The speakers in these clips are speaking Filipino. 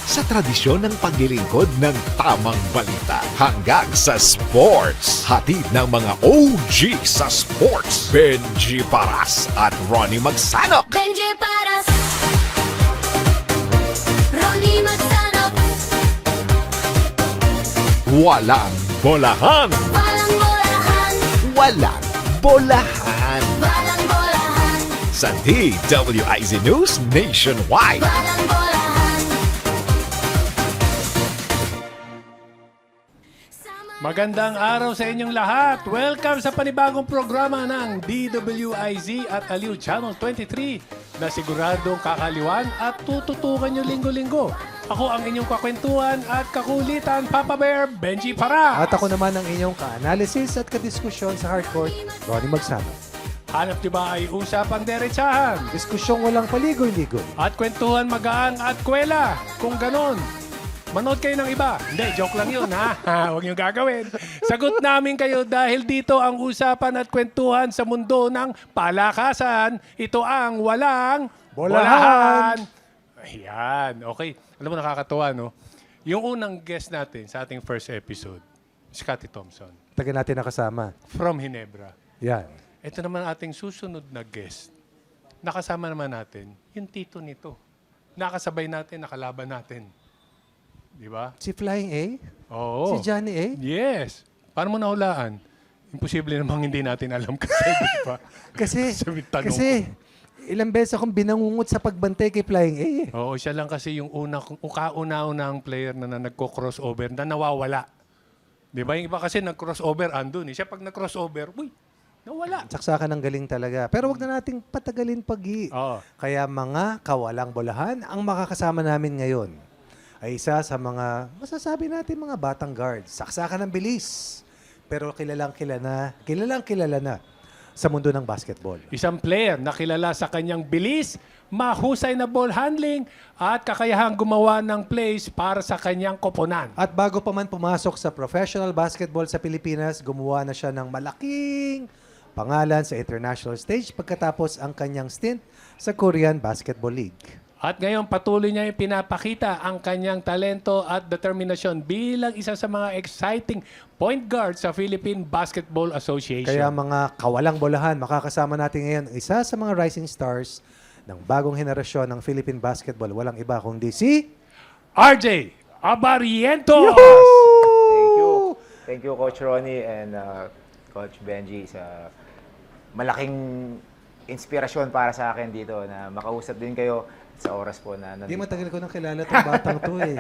Sa tradisyon ng paglilingkod ng tamang balita hanggang sa sports. Hatid ng mga OG sa sports. Benji Paras at Ronnie Magsanok. Benji Paras, Ronnie Magsanok, Walang bolahan. walang bolahan, Walang bolahan. walang bolahan, Sa DWIZ News Nationwide. walang bolahan. Magandang araw sa inyong lahat. Welcome sa panibagong programa ng DWIZ at Aliw Channel 23 na siguradong kakaliwan at tututukan nyo linggo-linggo. Ako ang inyong kakwentuhan at kakulitan, Papa Bear, Benji Para. At ako naman ang inyong ka-analysis at kadiskusyon sa hardcourt, Ronnie Magsanok. Hanap niyo ba ay usapang derechahan? Diskusyong walang paligoy-ligoy. At kwentuhan magaan at kwela. Kung ganon, manood kayo ng iba. Hindi, joke lang yun, ha? Huwag niyo gagawin. Sagot namin kayo dahil dito ang usapan at kwentuhan sa mundo ng palakasan. Ito ang walang bolahan. Ayan, okay. Alam mo, nakakatuwa, no? Yung unang guest natin sa ating first episode, Scotty Thompson, Taga natin nakasama. from Ginebra. Yan. Ito naman ating susunod na guest. Nakasama naman natin yung tito nito. Nakasabay natin, nakalaban natin. Di ba? Si Flying A? Oo. Si Johnny A? Yes. Paano mo nahulaan? Imposible namang hindi natin alam kasi, di ba? Kasi, Sabi, tanong kasi, ilang beses akong binangungot sa pagbantay kay Flying A. Oo, siya lang kasi yung kauna-unang player na nagko-crossover na nawawala. Di ba? Yung iba kasi nag-crossover, andun. Siya pag nag-crossover, uy, nawala. Saksakan ng galing talaga. Pero wag na nating patagalin pagi. Oo. Kaya mga kawalang bolahan, ang makakasama namin ngayon ay isa sa mga, masasabi natin mga batang guards. Saksakan ng bilis. Pero kilalang kilala na sa mundo ng basketball. Isang player na kilala sa kanyang bilis, mahusay na ball handling, at kakayahang gumawa ng plays para sa kanyang koponan. At bago pa man pumasok sa professional basketball sa Pilipinas, gumawa na siya ng malaking pangalan sa international stage pagkatapos ang kanyang stint sa Korean Basketball League. At ngayon patuloy niya yung pinapakita ang kanyang talento at determinasyon bilang isa sa mga exciting point guard sa Philippine Basketball Association. Kaya mga kawalang bolahan, makakasama natin ngayon isa sa mga rising stars ng bagong henerasyon ng Philippine Basketball. Walang iba kundi si RJ Abarientos! Thank you. Thank you, Coach Ronnie and Coach Benji sa malaking inspirasyon para sa akin dito na makausap din kayo sa oras po na Hindi, nandito. matagal ko nang kilala itong batang to eh.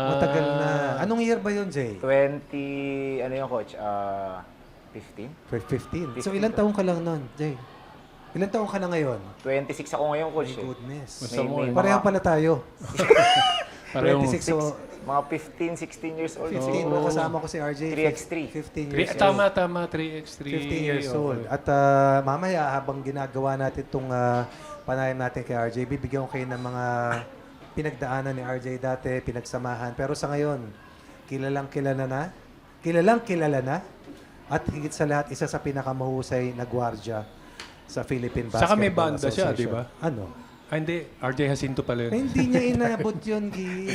Matagal na. Anong year ba yun, Jay? 20, ano yun, Coach? 15? 15. So, ilang taong ka lang nun, Jay? Ilang taong ka na ngayon? 26 ako ngayon, Coach. My goodness. Gusto mo, May Pareho mga- pala tayo. Parehong 26, so Mga 15, 16 years old. 15. Kasama ko si RJ. 3x3. 15 years old. Tama, 3x3. 15 years old. At mamaya, habang ginagawa natin itong panayam natin kay RJ, bibigyan ko kayo ng mga pinagdaanan ni RJ dati, pinagsamahan. Pero sa ngayon, kilalang kilala na, at higit sa lahat, isa sa pinakamahusay na gwardya sa Philippine Basketball Saka may banda siya, Association. di ba? Ano? Hindi, RJ Jacinto pala Eh, yun. hindi niya inabot yun, Gi.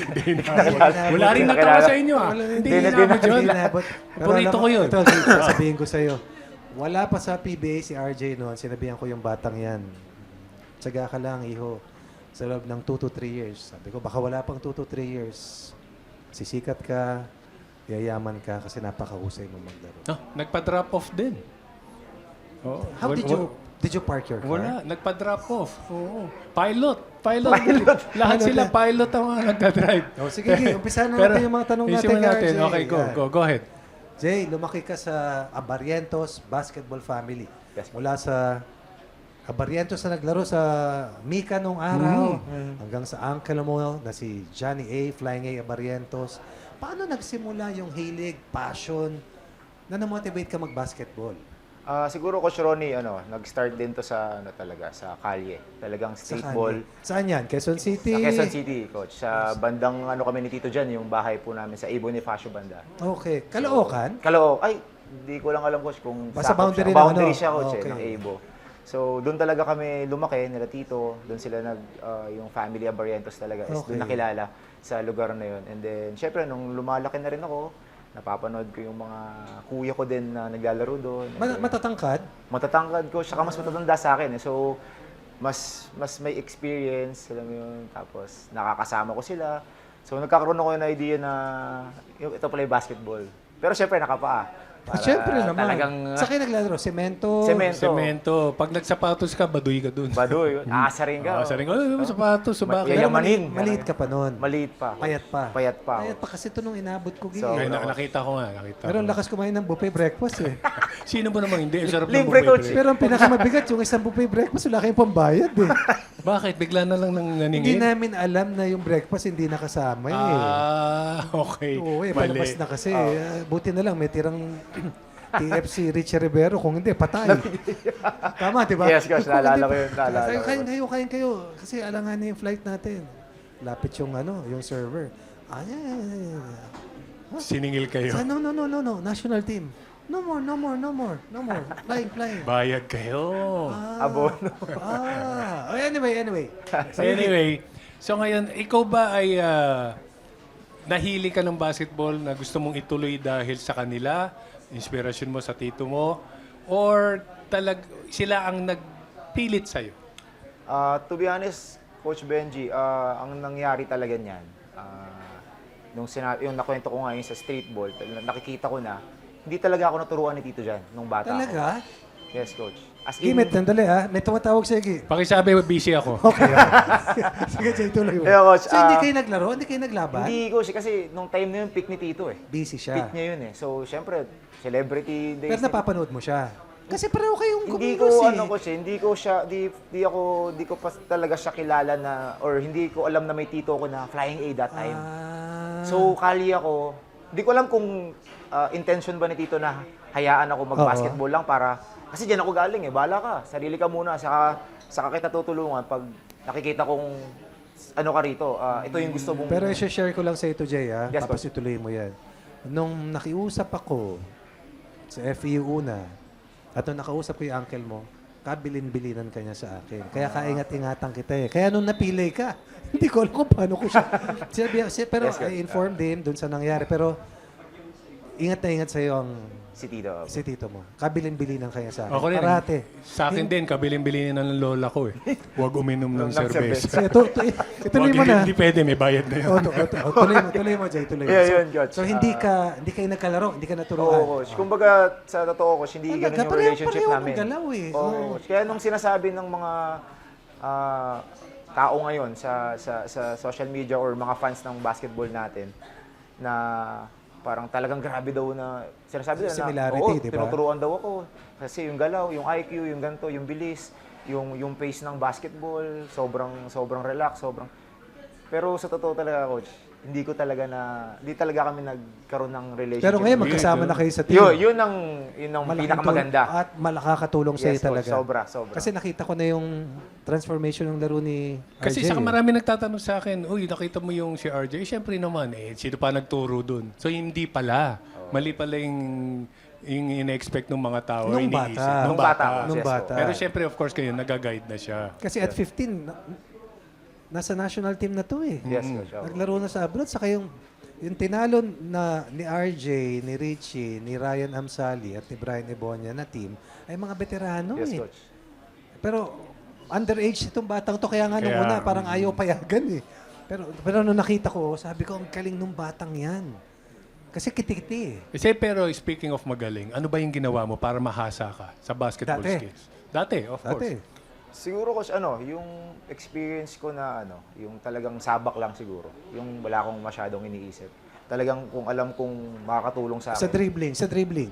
Wala rin natawa sa inyo, ah. Hindi inabot yun. Paborito ko yun. Ito, sabihin ko sa'yo. Wala pa sa PBA si RJ noon. Sinabihan ko yung batang yan. Tsaga ka lang, iho. Sa loob ng 2 to 3 years. Sabi ko, baka wala pang 2 to 3 years. Sisikat ka, yayaman ka kasi napakahusay mo maglaro. No, nagpa-drop off din. Oh, How did you park your car? Wala, nagpa-drop off. Oo. Pilot. Lahat sila pilot ang mga nagka-drive. Oh, sige, umpisahan na natin yung mga tanong natin isipan kay natin. RJ. Okay, Yan. go ahead. Jay, lumaki ka sa Abarientos Basketball Family. Yes. Mula sa Abarientos na naglaro sa Mika nung araw hanggang sa uncle mo na si Johnny A. Flying A. Abarientos. Paano nagsimula yung hilig, passion na na-motivate ka mag-basketball? Siguro, Coach Ronnie, nag-start din to sa, talaga, sa kalye. Talagang Sa street kanya? ball. Saan yan? Quezon City? Sa Quezon City, Coach. Sa bandang, kami ni Tito dyan, yung bahay po namin sa Bonifacio banda. Okay. Caloocan? Caloocan? Ay, hindi ko lang alam, Coach, kung Basta sakop boundary siya. ng Boundary ano? siya, Coach, Okay. ng Abo. So, doon talaga kami lumaki, nila Tito. Doon sila yung family Abarientos talaga. Is Okay. doon nakilala. sa lugar na yun. And then, syempre, nung lumalaki na rin ako, napapanood ko yung mga kuya ko din na naglalaro doon. And then, Matatangkad? matatangkad ko, saka mas matatanda sa akin. So, mas may experience, alam mo yun. Tapos, nakakasama ko sila. So, nagkakaroon ako ng idea na ito pala yung basketball. Pero syempre, nakapaa. Para Siyempre naman. Talagang Sa kayo naglalaro? Semento? Semento. Pag nagsapatos ka, baduy ka dun. baduy, aasa rin ka. Saring, sapatos, subaka. Pero Yayamanin. maliit ka pa noon. Maliit pa. Payat pa. Payat pa. Payat pa kasi ito nung inabot ko. So, Ay, Gigi. nakita ko nga. Pero ang lakas kumain ng buffet breakfast eh. Sino mo namang hindi? Ang sarap ng Libre, buffet coach. bread. Pero ang pinakamabigat, yung isang buffet breakfast, wala kayong pambayad eh. Bakit? Bigla na lang nang Hindi naningin? namin alam na yung breakfast hindi nakasama eh. Okay. Oo eh, Mali. palabas na kasi. Buti na lang, may tirang TFC Richie Rivero. Kung hindi, patay. Tama, di ba? Yes, coach. Kung Naalala hindi, ko yun, naalala ko. Kain kayo. Kasi alangan yung flight natin. Lapit yung yung server. Ay. Siningil kayo. No. National team. No more. Flying. Bayad kayo. Abono. Anyway. Anyway, so ngayon, ikaw ba ay nahili ka ng basketball na gusto mong ituloy dahil sa kanila, inspirasyon mo sa tito mo, or sila ang nagpilit sa'yo? To be honest, Coach Benji, ang nangyari talaga niyan, yung nakwento ko ngayon sa street ball, nakikita ko na, hindi talaga ako naturuan ni Tito dyan, nung bata Talaga? ako. Yes, Coach. As in, Gimit, nandali may tumatawag sa Igi. Pakisabi, busy ako. Okay. Sige, Jay, tuloy mo. Yeah, Coach, So, hindi kayo naglaro? Hindi kayo naglaban? Hindi, Coach, kasi nung time na yun, pick ni Tito eh. Busy siya. Pick niya yun eh. So, syempre, celebrity days. Pero napapanood mo siya. Kasi pareho kayong Hindi kumingos ko, eh. Coach, hindi ko pa talaga siya kilala na, or hindi ko alam na may tito ko na flying A that time. So, kali ako, hindi ko alam kung intention ba ni Tito na hayaan ako mag-basketball lang para, kasi diyan ako galing eh, bahala ka, sarili ka muna, saka kita tutulungan pag nakikita kong ano ka rito, ito yung gusto mong... Pero i-share ko lang sa ito, Jay, Yes, tapos Coach. ituloy mo yan. Nung nakiusap ako sa FEU una, at nung nakausap ko yung uncle mo, kabilin-bilinan ka niya sa akin. Kaya kaingat-ingatan kita eh. Kaya nung napili ka, hindi ko alam kung paano ko siya. Pero Yes, Coach. I informed him dun sa nangyari. Pero ingat na ingat sa'yo ang Si Tito. si tito mo. Kabilin-bilinan kanya sa akin. Ako rin. Parate. Sa akin din, kabilin-bilin ng lola ko eh. Huwag uminom ng Ng serbesa. Sige, ituloy mo na. Hindi pwede, may bayad na yun. Tuloy mo, Jay. Tuloy mo. Yeah, yun, Coach. So, hindi kayo nagkalaro, hindi ka naturuan. Oo, Coach. Kumbaga, sa totoo, Coach, hindi Talaga, ganun yung pareho- relationship pareho namin. ng galaw eh. Oo, Oo. Coach. Kaya nung sinasabi ng mga tao ngayon sa social media or mga fans ng basketball natin na parang talagang grabe daw na sinasabi nila na Similarity, oo, di ba? tinuturuan daw ako kasi yung galaw, yung IQ, yung ganto, yung bilis, yung pace ng basketball, sobrang relax, pero sa totoo talaga, Coach, hindi talaga kami nagkaroon ng relationship. Pero ngayon, magkasama na kayo sa team. Yun ang Malaking pinakamaganda. At makakatulong sa'yo Yes, Coach, talaga. sobra. Kasi nakita ko na yung transformation ng laro ni Kasi RJ. saka marami nagtatanong sa akin, uy, nakita mo yung si RJ? Siyempre naman, sino pa nagturo dun? So, hindi pala. Mali pala yung ina-expect ng mga tao. Nung iniisip. bata. Nung Nung bata. bata. Nung Yes, bata. Pero siyempre, of course, kayo, nag-guide na siya. Kasi at 15, nasa national team na to eh. Yes, Coach. oo. Naglaro na sa abroad. Saka yung tinalo na ni RJ, ni Richie, ni Ryan Amsali at ni Brian Ebonia na team ay mga veterano Yes, eh. Coach. Pero underage itong batang to. Kaya nga nung Kaya, una parang ayaw payagan eh. Pero nung nakita ko, sabi ko, ang galing nung batang yan. Kasi kiti-kiti eh. Kasi pero speaking of magaling, ano ba yung ginawa mo para mahasa ka sa basketball Dati. skills? Dati, of course. Dati. Siguro, Coach, yung experience ko na yung talagang sabak lang siguro. Yung wala akong masyadong iniisip. Talagang kung alam kong makakatulong sa Sa akin. dribbling.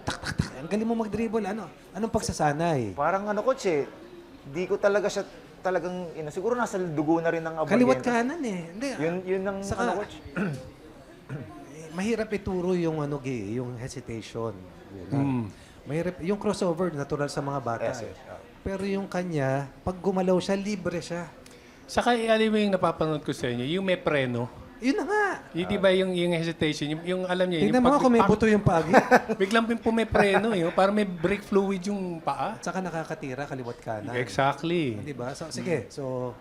Tak. Ang galing mo mag-dribble. Anong pagsasanay? Parang Coach di ko talaga siya talagang, siguro nasa dugo na rin ng abogento. Kaliwat kanan eh. Hindi. Yun ang, Saka- Coach. Mahirap ituro yung yung hesitation. Mahirap yung crossover natural sa mga bata. Yes, eh. yes. Pero yung kanya, pag gumalaw siya, libre siya. Saka alam mo yung napapanood ko sa inyo, yung may preno. Yun na nga. Yung di ba yung hesitation, yung alam niyo, Tingnan mo nga kung may buto yung pagi. biglang pumipreno, para may brake fluid yung paa. Saka nakakatira, kaliwat kanan. Exactly. Di ba? So, sige. So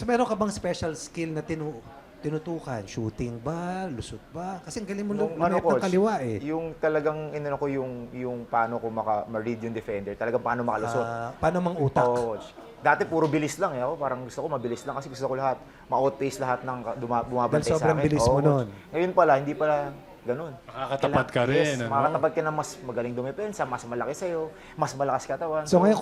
meron ka bang special skill na tinutukan? Shooting ba? Lusot ba? Kasi ang galing mo Nung lumit ng coach, kaliwa eh. yung talagang inano ko yung paano ko ma-read yung defender, talagang paano makalusot. Paano mang utak? Oo, coach. Dati puro bilis lang eh. Ako parang gusto ko mabilis lang kasi gusto ko lahat ma-outpace lahat ng bumabantay Dahil sa sobrang akin. bilis Oo, mo coach. nun. Ngayon pala, hindi pala ganun. Makakatapat ka rin, Yes, ano? makakatapat ka na mas magaling dumepensa, mas malaki sa'yo, mas malakas katawan. So ngayon,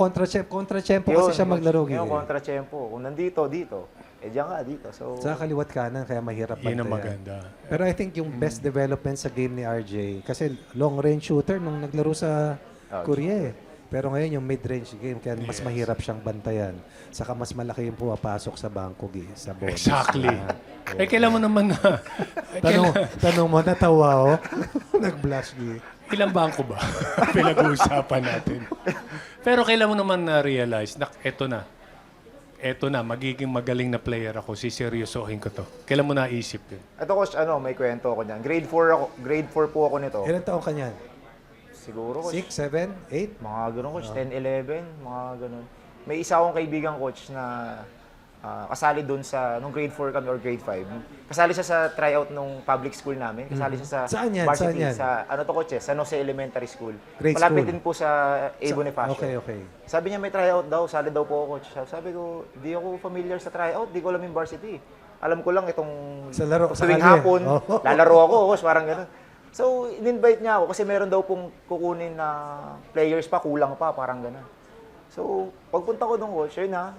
kontra-tempo kasi siya maglaro. Ngayon, Gigi. kontra-tempo. Kung nandito, dito. Eh, diyan ka, dito. So, Sa kaliwat kanan, kaya mahirap Yun ang bantayan. maganda. Pero I think yung best development sa game ni RJ, kasi long range shooter nung naglaro sa Korea eh. Pero ngayon yung mid-range game, kaya mas mahirap siyang bantayan. Saka mas malaki yung pumapasok sa bangko, sa bonus. Exactly. Eh, kailan mo naman na... Tanong mo, natawa oh. Nag-blush, Gi. Ilang bangko ba? Pinag-uusapan natin. Pero kailan mo naman na-realize na eto na, magiging magaling na player ako, siseryosohin ko to. Kailan mo naisip yun? ito coach, may kwento ako niyan. Grade 4 po ako nito. Ilan taong ka niyan? Siguro coach. 6, 7, 8? Mga ganun coach, 10, 11, mga ganun. May isa akong kaibigan coach na kasali doon sa, nung grade 4 kami or grade 5. Kasali siya sa tryout nung public school namin. Kasali siya sa Saan yan? varsity, Saan yan? sa, ano to coach San Jose Elementary School. Grade Malapit school? din po sa A. Bonifacio. Okay. Sabi niya may tryout daw, sali daw po ako coach. Sabi ko, di ako familiar sa tryout, di ko alam yung varsity. Alam ko lang itong Sa laro, sa tuwing kalye. hapon, Oh. lalaro ako, coach, parang gano'n. So, in-invite niya ako kasi meron daw pong kukunin na players pa, kulang pa, parang gano'n. So, pagpunta ko doon, coach, yun na,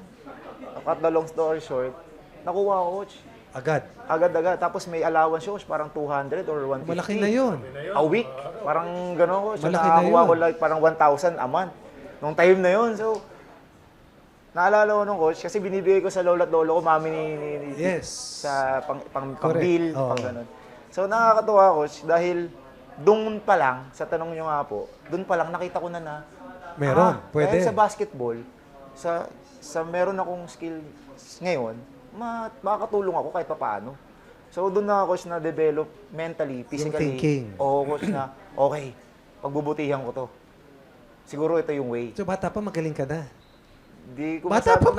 cut the long story short, nakuha ko, coach. Agad. Agad-agad. Tapos may allowance siya, coach, parang 200 or 150. Malaki na yun. A week. Parang gano'n, coach. So, Malaki na nakakuha yun. ko like parang 1,000 a month. Nung time na yun. So, naalala ko nung coach, kasi binibigay ko sa lola at lolo ko, mami ni Yes. sa pang Correct. bill, Oo. pang ganun. So, nakakatuwa, coach, dahil doon pa lang, sa tanong nyo nga po, doon pa lang nakita ko na Meron, pwede. dahil sa basketball, sa meron akong skill ngayon, makakatulong ako kahit papaano. So, doon na coach na develop mentally, physically. thinking. Oo, coach na, okay, pagbubutihan ko to. Siguro ito yung way. So bata pa, magaling ka na. Di ko Bata pa,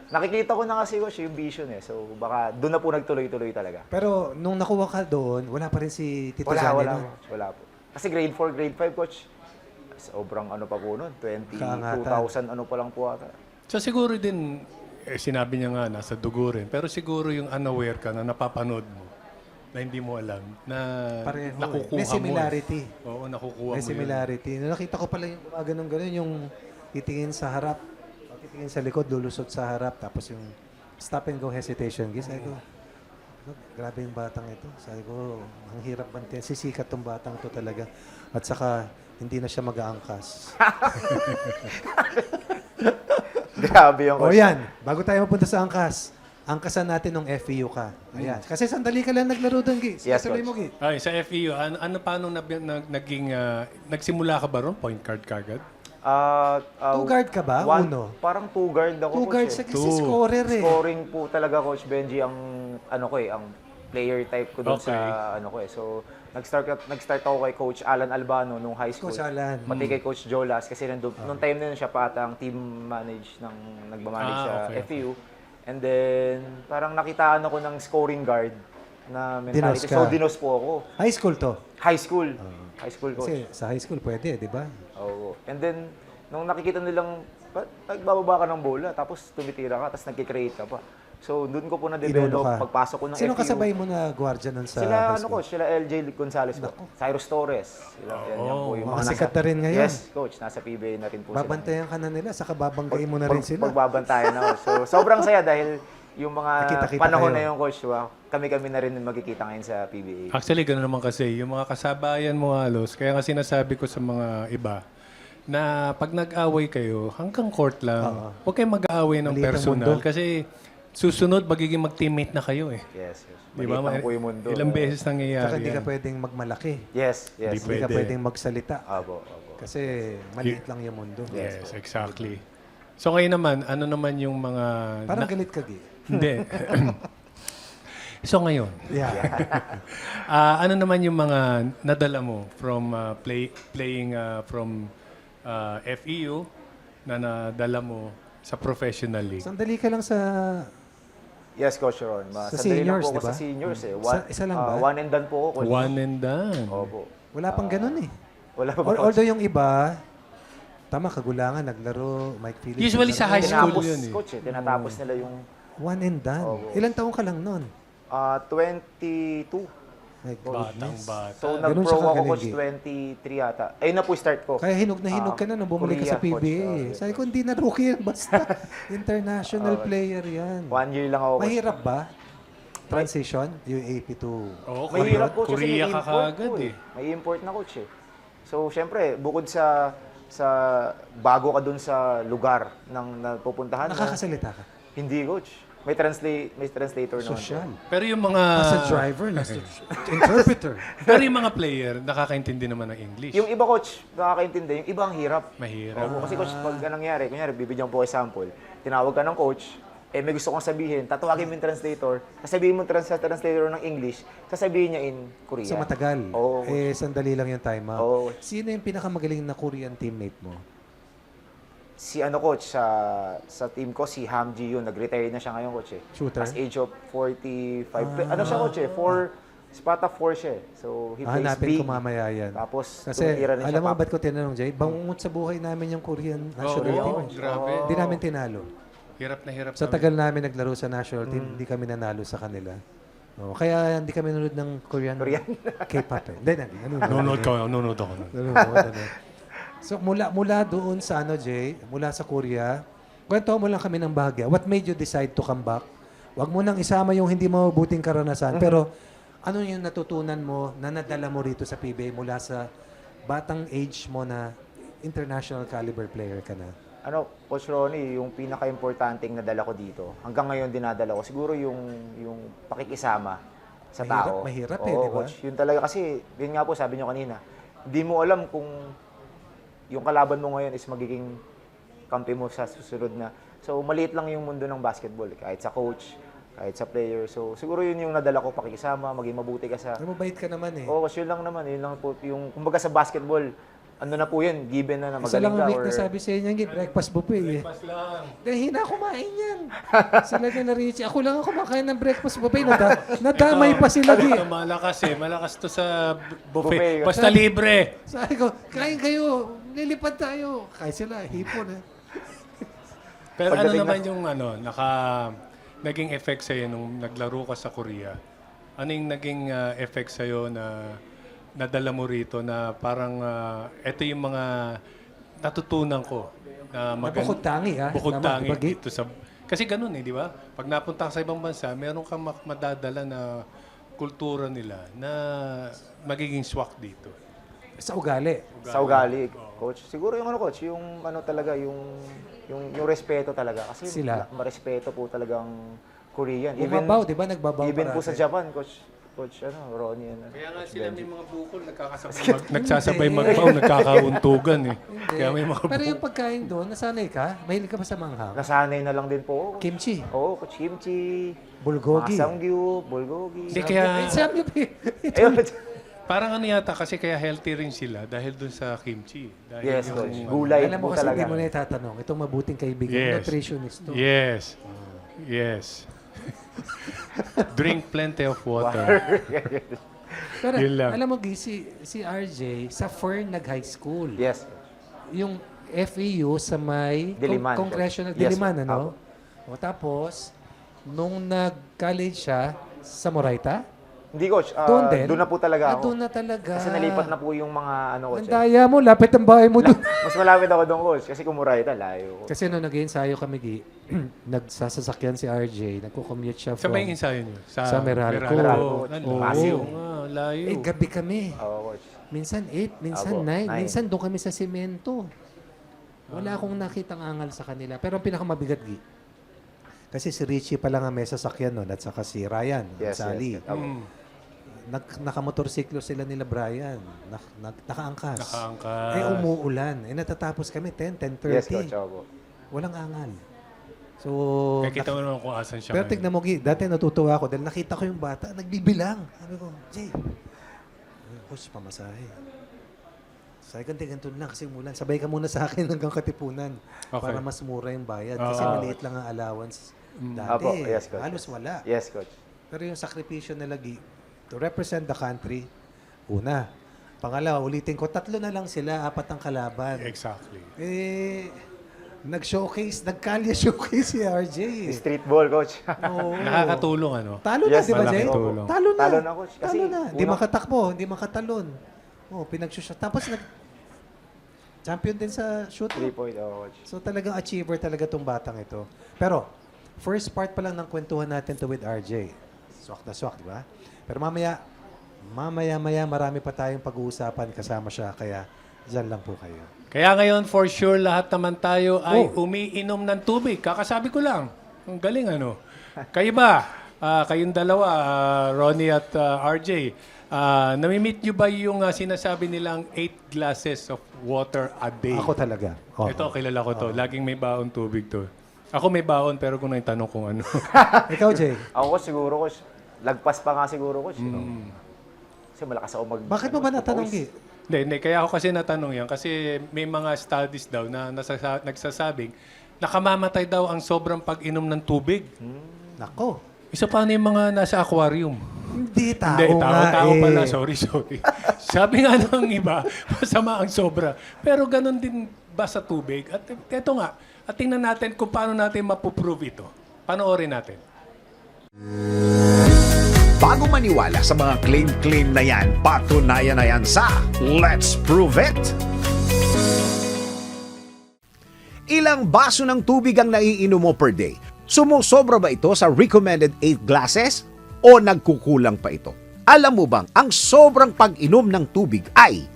nakikita ko na kasi coach yung vision eh. So, baka doon na po nagtuloy-tuloy talaga. Pero nung nakuha ka doon, wala pa rin si Tito Wala, Johnny wala, nun. coach. Wala po. Kasi grade 4, grade 5, coach, sobrang ano pa po nun, Kaangatan. 2000 ano pa lang po ata. So siguro din, sinabi niya nga, nasa dugo rin. Pero siguro yung unaware ka na napapanood mo, na hindi mo alam, na Pareho eh. nakukuha May similarity. mo. Oo, nakukuha May mo yun. similarity. Nung nakita ko pala yung ganun-ganun, yung titingin sa harap, titingin sa likod, lulusot sa harap, tapos yung stop and go hesitation. Sabi ko, grabe yung batang ito. Sabi ko, ang hirap bantayan. Sisikat tong batang to talaga. At saka, hindi na siya mag-aangkas. Grabe yung O coach. yan, bago tayo mapunta sa angkas, angkasan natin nung FEU ka. Ayan. Kasi sandali ka lang naglaro doon, Gi. Yes, Tuloy coach. mo, Gi. Ay, sa FEU, paano naging, nagsimula ka ba ron? Point guard kagad? Two guard ka ba? Uno? Parang two guard ako, Two coach. guards eh. kasi scorer eh. Scoring po talaga, Coach Benji, ang ano ko eh, ang player type ko doon Okay. sa ano ko eh. So, nag-start ako kay Coach Alan Albano nung high school. Coach Alan. Pati kay Coach Jolas kasi nung time na yun siya pa ata ang team manage ng nagmamanage sa okay. FEU. And then, parang nakitaan ako ng scoring guard na Dinos mentality. ka. So, dinos po ako. High school to. High school. High school, Coach. Kasi sa high school pwede, di ba? Oo. And then, nung nakikita nilang, nagbababa ka ng bola, tapos tumitira ka, tapos nagkikreate ka pa. So, doon ko po Inuno na-develop ka. pagpasok ko ng Sino FEU. kasabay mo na gwardiya nun sa Sila, high school? Sila LJ Gonzalez po. Cyrus Torres. Sila, yan po yung mga nasa- sikat na rin ngayon. Yes, coach. Nasa PBA na rin po sila. Babantayan ka na nila, saka babanggain mo na rin sila. Pagbabantayan ako. So, sobrang saya dahil yung mga Nakita-kita panahon kayo. na yung coach, kami-kami na rin magkikita ngayon sa PBA. Actually, gano'n naman kasi. Yung mga kasabayan mo halos, kaya nga sinasabi ko sa mga iba, na pag nag-away kayo, hanggang court lang. Huwag kayong mag-aaway ng Maliit ang personal. mundo. Kasi susunod, magiging mag-teammate na kayo eh. Yes, yes. Di ba? Maliit lang po yung mundo. Ilang beses Saka nangyayari hindi ka yan. pwedeng magmalaki. Yes, yes. Di Hindi ka Pwede. pwedeng magsalita. Abo, abo. Kasi maliit lang yung mundo. Yes, exactly. So ngayon naman, ano naman yung mga... Parang galit ka, Gi. Hindi. So ngayon, Yeah. ano naman yung mga nadala mo from playing from FEU na nadala mo sa professional league? Sandali ka lang sa Yes, Coach Ron. Sa Sandali lang seniors, po ako di ba? sa seniors eh. Isa lang ba? One and done po ako, Coach. One and done. Opo. Wala pang ganun eh. Wala pa ba, Coach? Although yung iba, tama, Kagulangan, naglaro, Mike Phillips. Usually sa high school Tinapos, yun eh. Coach eh. Tinatapos nila yung One and done. Oo. Ilang taong ka lang nun? 22. My Batang goodness. bata. So, Ganun nag-pro siya ako, kagaling, Coach, eh. 23 yata. Ayun na po yung start ko. Kaya hinog na hinog ka na nung bumalik ka sa Korea, PBA. Coach. eh. Sabi ko, hindi na rookie yan. Basta international player yan. 1 year lang ako, Coach. Mahirap ba? Transition, UAP to... Oo, Mahirap, Coach, kasi Korea may ka import kagad po eh. May import na, Coach eh. So, syempre, bukod sa bago ka dun sa lugar ng napupuntahan mo, Nakakasalita ka. hindi, Coach. May translator naman. Social. Pero yung mga As a driver, interpreter. pero yung mga player nakakaintindi naman ng English. Yung iba, Coach, nakakaintindi. Yung iba ang hirap. Mahirap. Opo, kasi, Coach, pag nangyari, kunyari, bibigyan po ko sample, tinawag ka ng coach, eh may gusto kong sabihin, tatawagin mo yung translator, sasabihin mo sa translator ng English, sasabihin niya in Korean. So matagal. Oo. Eh, sandali lang yung time out. Oo. Sino yung pinakamagaling na Korean teammate mo? Si Coach, sa team ko, si Ham Ji Yoon, nag-retire na siya ngayon, Coach eh. Shooter? As age of 45. Ano siya, Coach eh? Spata 4 siya eh. So, he plays Hanapin big. ko mamaya yan. Tapos, Kasi, tumitira rin alam siya mo pa. ba't ko tinanong, Jay? Bangungot sa buhay namin yung Korean national Oo, team. grabe. Hindi namin tinalo. Hirap na hirap. Sa kami. tagal namin naglaro sa national team, hindi kami nanalo sa kanila. Oh, kaya hindi kami nanonood ng Korean K-pop eh. Hindi. Nunod ako. Nunod ako. Nanonood. So mula doon sa Jay, mula sa Korea, kwento mo lang kami ng bahagya. What made you decide to come back? Huwag mo nang isama yung hindi mabuting karanasan. Pero ano yung natutunan mo na nadala mo rito sa PBA mula sa batang age mo na international caliber player ka na? Coach Ronnie, yung pinaka-importanting nadala ko dito, hanggang ngayon dinadala ko, siguro yung pakikisama sa tao. Mahirap Oo, eh, di ba? Coach. Yun talaga kasi, yun nga po, sabi nyo kanina, hindi mo alam kung yung kalaban mo ngayon is magiging kampi mo sa susunod na. So, maliit lang yung mundo ng basketball, kahit sa coach, kahit sa player. So, siguro yun yung nadala ko, pakikisama, maging mabuti ka sa... Ano, mabait ka naman eh. Oo, yun lang naman. Yun lang po, yung, kumbaga sa basketball, ano na po yun, given na Isa magaling lang ka. ang week na sabi sa inyo, breakfast buffet eh. Pas lang. Dahil hina kumain yan. Sila na Richie. Ako lang ako kumakain ng breakfast buffet. Nadamay pa sila. Ito, malakas eh. Malakas to sa buffet. Buffet. Basta libre. Sabi ko, kain kayo. Lilipad tayo. Kain sila. Hipon eh. Pero ano Pagdating naman yung naging effect sa'yo nung naglaro ka sa Korea? Ano yung naging effect sa'yo na nadala mo rito na parang ito yung mga natutunan ko na Bukod tangi ha. bukod Tama, tangi diba, Git? dito sa kasi ganun eh, di ba? Pag napunta ka sa ibang bansa, meron kang madadala na kultura nila na magiging swak dito. Sa ugali. Sa ugali, coach. Siguro yung coach, yung talaga, yung respeto talaga. Kasi Sila. marespeto po talagang Korean. Bumabaw, di ba? Nagbabaw Even po sa parati. Japan, coach Ronnie. Kaya nga sila may mga bukol, nagsasabay magbaw, nagkakauntugan eh. Kaya may mga Pero yung pagkain doon, nasanay ka? Mahilig ka ba sa manghang? Nasanay na lang din po. Kimchi. Oo, coach, kimchi, Bulgogi. mga samgyup, bulgogi. Hindi kaya, Sabi Ayun. parang ano yata kasi kaya healthy rin sila dahil dun sa kimchi. Dahil Yes, yung- coach. Gulay Alam mo po kasi talaga. hindi mo na itatanong. Itong mabuting kaibigan, Yes. nutritionist to. Yes. Yes. Drink plenty of water. Pero Yun lang. alam mo, Gi, si RJ, sa Fern nag-high school. Yes. Yung FEU sa may Diliman. Congressional Yes, Diliman, sir. ano? O tapos, nung nag-college siya sa Moraita, Hindi, coach. doon din? Doon na po talaga ako. Doon na talaga. Kasi nalipat na po yung mga coach. Ang daya mo, lapit ang bahay mo doon. Mas malapit ako doon, coach. Kasi kumuray layo. Kasi nung nag-ensayo kami, Gi, nagsasasakyan si RJ, nagko-commute siya Saan from... ba yung ensayo niyo? Sa Meralco. Meralco. Oo, Pasig. layo. Eh, gabi kami. Oo, coach. Minsan 8, minsan Apo, 9, 9. minsan doon kami sa semento. Wala akong nakitang angal sa kanila. Pero ang pinakamabigat, Gi, kasi si Richie pa lang ang may sasakyan nun at saka si Ryan, Yes, Sally. yes. Opo. Nakamotorsiklo sila nila Brian. Nakaangkas. Nakaangkas. Eh, umuulan. Eh, natatapos kami 10, 10:30. Yes, coach. Opo. Walang angal. So, Kaya kita mo naman kung asan siya pero ngayon. tignan mo, Gi, dati natutuwa ako dahil nakita ko yung bata, nagbibilang. Sabi ko, Jay, coach, pamasahe. Sabi ko, ganito lang kasi umulan. Sabay ka muna sa akin hanggang Katipunan Okay. para mas mura yung bayad. Kasi Ah. maliit lang ang allowance Dati, Apo, yes, Coach. halos wala. Yes, Coach. Pero yung sakripisyo nila to represent the country, una. Pangalawa, ulitin ko, 3 na lang sila, 4 ang kalaban. Exactly. Nag-showcase, nagkalya showcase si RJ. Street ball, Coach. Oo. Nakakatulong, ano? Talo na, Yes, di ba, Jay? malaking tulong. Talo na. Talo na, Coach. Kasi Talo na. Hindi unang- makatakbo, hindi makatalon. Pinag-shoot. Tapos champion din sa shoot. 3-point, Coach. So talagang achiever talaga tong batang ito. Pero, first part pa lang ng kwentuhan natin to with RJ. Swak na swak, di ba? Pero mamaya marami pa tayong pag-uusapan kasama siya. Kaya, dyan lang po kayo. Kaya ngayon, for sure, lahat naman tayo ay umiinom ng tubig. Kakasabi ko lang. Ang galing, ano? Kayo ba? Kayong dalawa, Ronnie at RJ, nami-meet nyo ba yung sinasabi nilang 8 glasses of water a day? Ako talaga. Ito, kilala ko to. Laging may baon tubig to. Ako may baon, pero kung naitanong kung ano. Ikaw, Jay. Ako, Coach, siguro, Coach. Lagpas pa nga siguro, Coach. Kasi malakas ako Bakit mo ba natanong, Gi? Hindi. Kaya ako kasi natanong yan. Kasi may mga studies daw na nagsasabing nakamamatay daw ang sobrang pag-inom ng tubig. Nako. Isa pa na yung mga nasa aquarium. Hindi, tao Hindi, nga tao eh. pala. Sorry. Sabi nga ng iba, masama ang sobra. Pero ganun din ba sa tubig? At eto nga, at tingnan natin kung paano natin mapuprove ito. Panoorin natin. Bago maniwala sa mga claim-claim na yan, patunayan na yan sa Let's Prove It! Ilang baso ng tubig ang naiinom mo per day? Sumusobra ba ito sa recommended 8 glasses o nagkukulang pa ito? Alam mo bang ang sobrang pag-inom ng tubig ay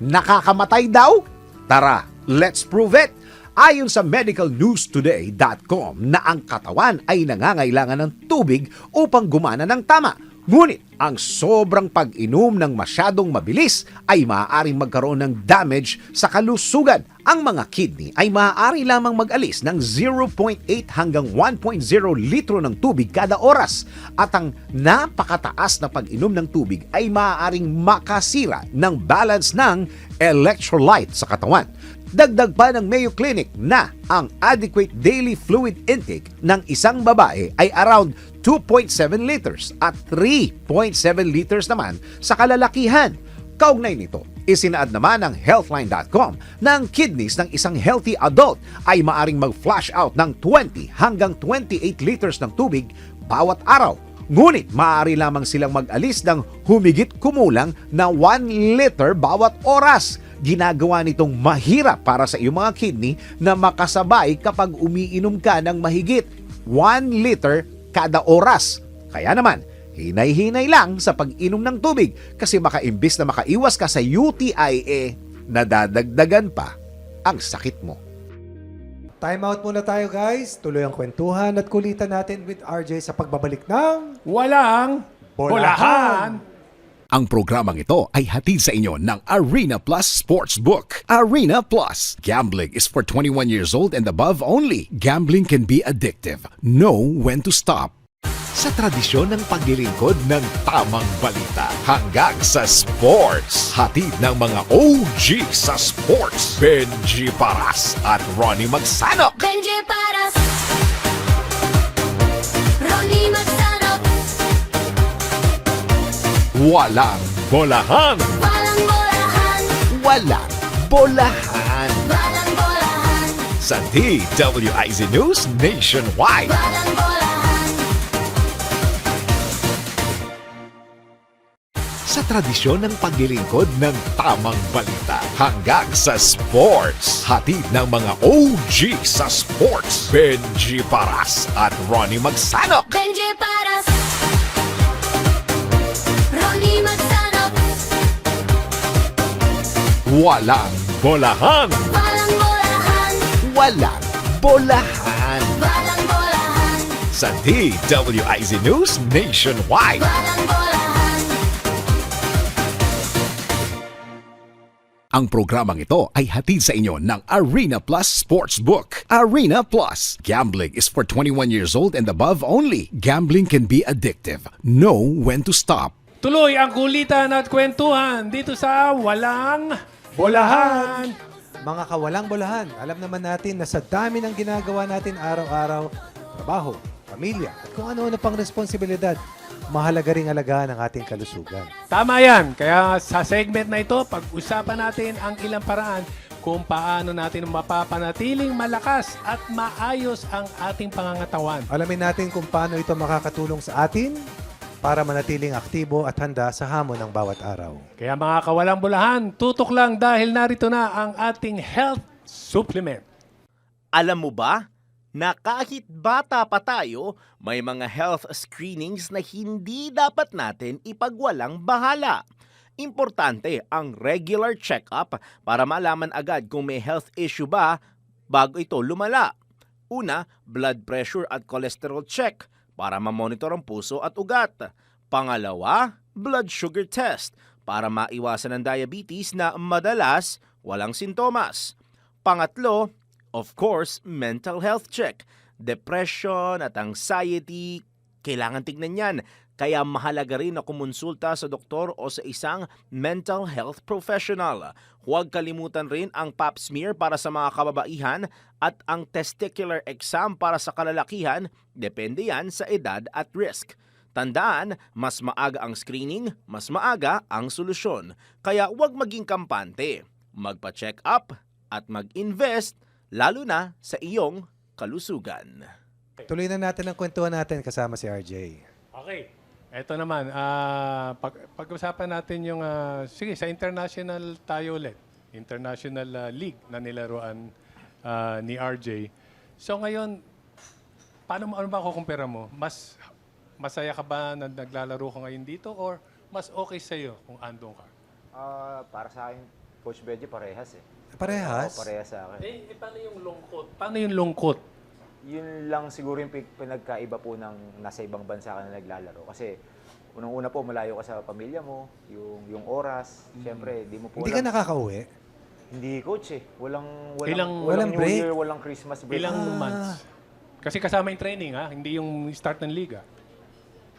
nakakamatay daw? Tara, let's prove it! Ayon sa medicalnewstoday.com na ang katawan ay nangangailangan ng tubig upang gumana ng tama. Ngunit ang sobrang pag-inom ng masyadong mabilis ay maaaring magkaroon ng damage sa kalusugan. Ang mga kidney ay maaari lamang mag-alis ng 0.8 hanggang 1.0 litro ng tubig kada oras. At ang napakataas na pag-inom ng tubig ay maaaring makasira ng balance ng electrolyte sa katawan. Dagdag pa ng Mayo Clinic na ang adequate daily fluid intake ng isang babae ay around 2.7 liters at 3.7 liters naman sa kalalakihan. Kaugnay nito, isinaad naman ng Healthline.com na ang kidneys ng isang healthy adult ay maaring mag-flush out ng 20 hanggang 28 liters ng tubig bawat araw. Ngunit maaari lamang silang mag-alis ng humigit kumulang na 1 liter bawat oras. Ginagawa nitong mahirap para sa iyong mga kidney na makasabay kapag umiinom ka ng mahigit 1 liter kada oras. Kaya naman, hinay-hinay lang sa pag-inom ng tubig kasi baka imbis na makaiwas ka sa UTI, nadadagdagan pa ang sakit mo. Time out muna tayo, guys. Tuloy ang kwentuhan at kulitan natin with RJ sa pagbabalik ng Walang bolahan! Ang programang ito ay hatid sa inyo ng Arena Plus Sportsbook. Arena Plus. Gambling is for 21 years old and above only. Gambling can be addictive. Know when to stop. Sa tradisyon ng paglilingkod ng tamang balita hanggang sa sports. Hatid ng mga OG sa sports. Benji Paras at Ronnie Magsanok. Benji Paras, Ronnie Magsanok, Walang bolahan. walang bolahan, Walang bolahan. walang bolahan, Sa DWIZ News Nationwide. walang bolahan. Sa tradisyon ng paglilingkod ng tamang balita hanggang sa sports. Hatid ng mga OG sa sports. Benji Paras at Ronnie Magsanok. Benji Paras, Ronnie Magsanok, Walang bolahan. walang bolahan, Walang bolahan. walang bolahan, Sa DWIZ News Nationwide. walang bolahan. Ang programang ito ay hatid sa inyo ng Arena Plus Sportsbook. Arena Plus. Gambling is for 21 years old and above only. Gambling can be addictive. Know when to stop. Tuloy ang kulitan at kwentuhan dito sa Walang Bolahan. mga kawalang bolahan. Alam naman natin na sa dami ng ginagawa natin araw-araw, trabaho, pamilya, at kung ano-ano pang responsibilidad. Mahalaga ring alagaan ang ating kalusugan. Tama yan. Kaya sa segment na ito, pag-usapan natin ang ilang paraan kung paano natin mapapanatiling malakas at maayos ang ating pangangatawan. Alamin natin kung paano ito makakatulong sa atin para manatiling aktibo at handa sa hamon ng bawat araw. Kaya mga kawalang bulahan, tutok lang dahil narito na ang ating health supplement. Alam mo ba na kahit bata pa tayo, may mga health screenings na hindi dapat natin ipagwalang bahala. Importante ang regular check-up para malaman agad kung may health issue ba bago ito lumala. Una, blood pressure at cholesterol check para mamonitor ang puso at ugat. Pangalawa, blood sugar test para maiwasan ang diabetes na madalas walang sintomas. Pangatlo, of course, mental health check. Depression at anxiety, kailangan tignan yan. Kaya mahalaga rin na kumonsulta sa doktor o sa isang mental health professional. Huwag kalimutan rin ang pap smear para sa mga kababaihan at ang testicular exam para sa kalalakihan, depende yan sa edad at risk. Tandaan, mas maaga ang screening, mas maaga ang solusyon. Kaya huwag maging kampante. Magpa-check up at mag-invest, lalo na sa iyong kalusugan. Tuloy na natin ang kwentuhan natin kasama si RJ. Okay. Ito naman, pag-usapan natin yung, sige, sa international tayo ulit. International league na nilaruan ni RJ. So ngayon, ano ba kukumpara mo? Mas masaya ka ba na naglalaro ka ngayon dito or mas okay sa'yo kung andun ka? Para sa akin, Coach Benji, parehas eh. Parehas? Oo, parehas sa akin. Paano yung lungkot? Paano yung lungkot? Yun lang siguro yung pinagkaiba po ng nasa ibang bansa ka na naglalaro. Kasi unang-una po, malayo ka sa pamilya mo, yung oras. Siyempre, di mo po Hindi ka alam. nakakauwi? Hindi, Coach eh. Walang Walang New break? Year, walang Christmas break. Ilang months? Kasi kasama yung training, ha? Hindi yung start ng liga.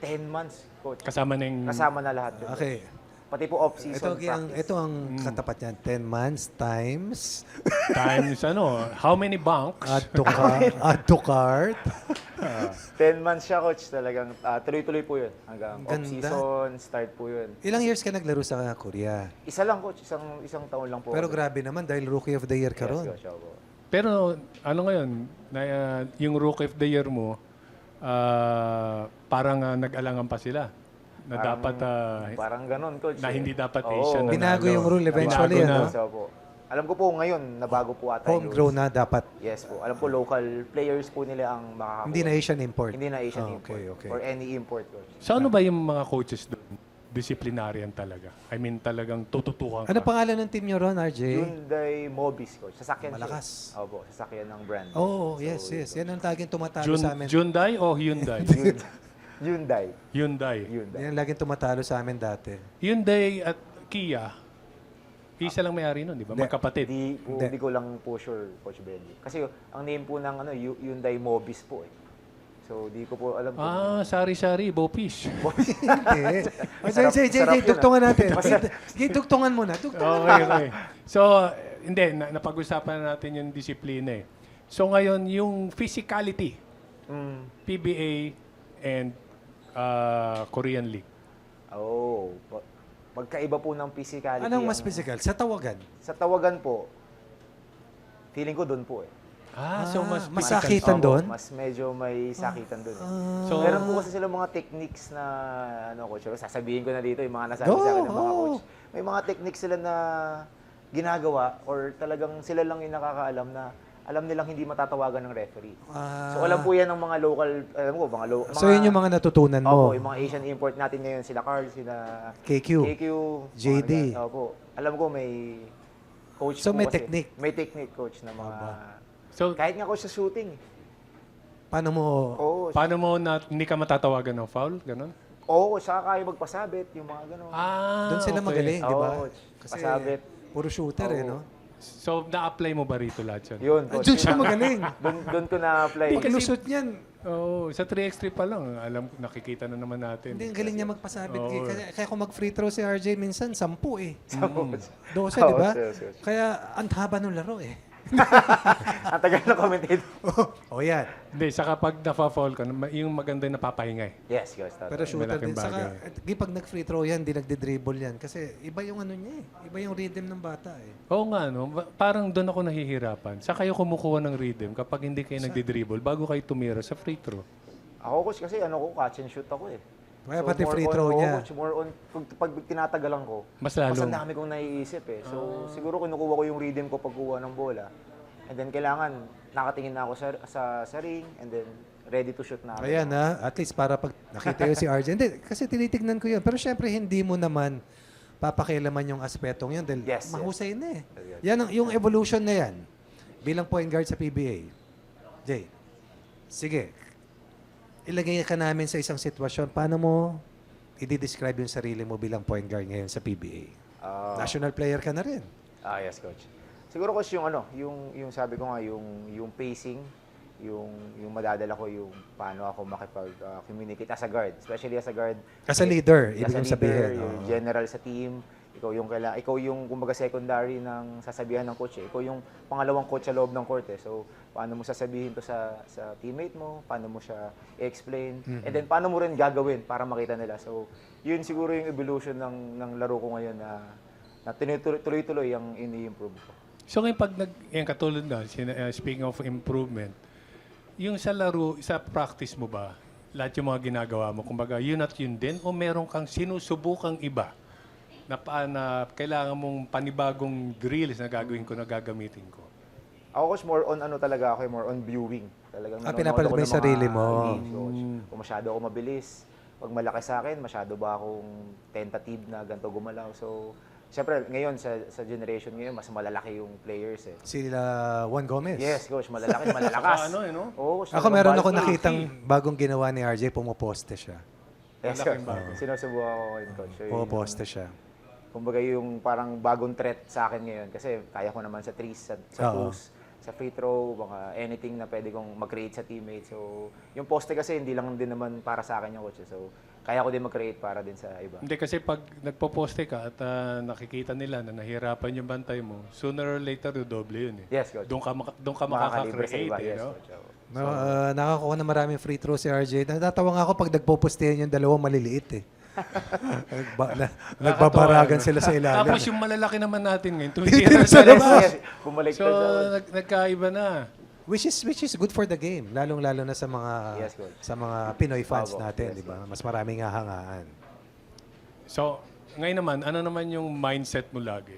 10 months, Coach. Kasama na yung... Kasama na lahat. Yun. Okay. Pati po off-season practice. Ito ang katapat niyan. 10 months times times, how many bunks? add to cart. 10 months siya, Coach. Talagang tuloy-tuloy po yun. Hanggang Ganda. off-season, start po yun. Ilang years ka naglaro sa Korea? Isa lang, Coach. Isang taon lang po. Pero grabe naman dahil Rookie of the Year ka Yes, ron. Coach. Opo. Pero ano ngayon, yung Rookie of the Year mo, parang nag-alangan pa sila. Na dapat, Parang ganun, Coach. na hindi dapat Oo. Asian na Binago nalo. yung rule eventually, Binago na. ano? So, po. Alam ko po ngayon, nabago po ata yung Homegrown rules. na dapat. Yes po. Alam po, local players po nila ang makakakuha. Hindi na Asian import. Hindi na Asian Ah, import. okay. Or any import, Coach. So ano ba yung mga coaches doon? Disciplinarian talaga. I mean, talagang tututukan Ano ka. pangalan ng team nyo ron, RJ? Hyundai Mobis, Coach. Sasakyan Malakas. siya. Opo, sasakyan ng brand. Oh, So, yes. Yan ang taging tumatalo sa amin. Hyundai o Hyundai? Hyundai. Hyundai. Hyundai. Yan ang laging tumatalo sa amin dati. Hyundai at Kia, isa lang may-ari nun, di ba? Hindi. Magkapatid. Hindi ko lang po sure, Coach Benji. Kasi ang name po ng Hyundai Mobis po eh. So, di ko po alam kung... Sari-sari, Bopish. Hindi. Sarap- sarap yun, Dugtungan natin. Dugtungan mo na. Dugtungan Okay, okay. So, hindi, napag-usapan natin yung disiplina eh. So ngayon, yung physicality, PBA and Korean League. Oh, magkaiba po ng physicality. Anong mas ang- physical? Sa tawagan? Sa tawagan po, feeling ko doon po eh. So mas mas physical. sakitan Opo, doon? Mas medyo may sakitan doon eh. So, Meron po kasi sila mga techniques na, coach, sasabihin ko na dito, yung mga nasabi Go, sa akin ng mga go. coach. May mga techniques sila na ginagawa or talagang sila lang yung nakakaalam na alam nilang hindi matatawagan ng referee. So alam po yan ng mga local, alam ko, mga local. So yun yung mga natutunan mo? Opo, yung mga Asian import natin ngayon, sila Carl, sila KQ, JD. mga ganun. Opo. Alam ko may coach So po may kasi. technique? May technique, coach, na mga... so Kahit nga coach sa shooting. Paano mo? Oo, paano mo na hindi ka matatawagan ng foul? Ganon? oo, saka kaya magpasabit, yung mga gano'n. Doon sila okay. magaling, di ba? Oo, coach. Kasi Pasabit. puro shooter eh, Oo. no? So, na-apply mo ba rito lahat yan? Yun, coach. Doon siya magaling. Doon ko na-apply. Pag lusot niyan, Oo, sa 3x3 pa lang, alam, nakikita na naman natin. hindi, ang galing niya magpasabit. Oo. Kaya kung mag-free throw si RJ minsan, 10 eh. Coach. 12, Oo, di ba? yes, yes. Kaya ang haba ng laro eh. Ang tagal na commentator. O yan. Hindi, sa kapag nafa-fall ka, yung maganda yung napapahinga eh. Yes, guys. Pero shooter Malaking din. Saka, bagay. di pag nag-free throw yan, di nagde-dribble yan. Kasi iba yung ano niya eh. Iba yung rhythm ng bata eh. Oo nga, no? Parang doon ako nahihirapan. Sa kayo kumukuha ng rhythm kapag hindi kayo nagdi-dribble bago kayo tumira sa free throw. Ako, coach, kasi catch and shoot ako eh. Kaya pati more free on- throw oo, niya. Coach, more on, pag tinatagalan ko, Mas lalo. ang dami kong naiisip eh. So, siguro kinukuha ko yung rhythm ko pagkuha ng bola. And then, kailangan, nakatingin na ako sa ring, and then, ready to shoot na ako. Ayan ha, at least para pag nakita yun si RJ. Hindi, kasi tinitignan ko yun. Pero syempre, hindi mo naman papakialaman yung aspetong yun dahil Yes, mahusay na eh. Yes. Yan, yung evolution na yan bilang point guard sa PBA. Jay, sige, ilagay ka namin sa isang sitwasyon. Paano mo i-describe yung sarili mo bilang point guard ngayon sa PBA? Ah, National player ka na rin. yes, coach. Siguro, coach, yung sabi ko nga, yung pacing, yung madadala ko, yung paano ako makipag-communicate as a guard. Especially as a guard. As a leader, ibig As a mong leader, sabihin. yung Oo. general sa team. Ikaw yung kumbaga secondary ng sasabihan ng coach eh. Ikaw yung pangalawang coach sa loob ng court eh. So, paano mo sasabihin to sa teammate mo? Paano mo siya i-explain? And then, paano mo rin gagawin para makita nila? So, yun siguro yung evolution ng laro ko ngayon na tuloy-tuloy ang ini-improve ko. So ngayon pag yung katulad na, speaking of improvement, yung sa laro, sa practice mo ba, lahat yung mga ginagawa mo, kumbaga yun at yun din, o meron kang sinusubukang iba na kailangan mong panibagong drills na gagawin ko, na gagamitin ko? Ako, coach, more on talaga ako, more on viewing. Talagang nanonood pinapanood ako mo ng yung sarili mga mo. games, coach. Kung masyado ako mabilis, pag malaki sa akin, masyado ba akong tentative na ganito gumalaw. So, siyempre, ngayon, sa generation ngayon, mas malalaki yung players eh. Sila Juan Gomez. Yes, coach, malalakas. Saka ano eh, no? Oo, coach, Ako meron ako talagang nakitang bagong ginawa ni RJ, pumoposte siya. Yes, coach. Sinusubukan ko ngayon, coach. So, Pumoposte siya. kumbaga yung parang bagong threat sa akin ngayon. Kasi kaya ko naman sa threes, sa Oo. post, sa free throw, mga anything na pwede kong mag-create sa teammates. So, yung poste kasi hindi lang din naman para sa akin yung coach. So, kaya ko din mag-create para din sa iba. Hindi kasi pag nagpo-poste ka at nakikita nila na nahirapan yung bantay mo, sooner or later doble yun eh. Yes, coach. Doon ka Makakalibre sa makaka-create iba. eh, Yes, no? coach. Oo. Nakakuha na maraming free throw si RJ. Natatawa nga ako pag nagpopostehan yung dalawang maliliit eh. Nagbabaragan sila sa ilalim. Tapos yung malalaki naman natin ngayon, Tinitira tumitira sa sa labas. Yes, bumalik So, nagkaiba na. Which is good for the game, lalong-lalo na sa mga Yes, coach. sa mga Pinoy fans Opo, natin, yes, di ba? Mas maraming hahangaan. So, ngayon naman, ano naman yung mindset mo lagi?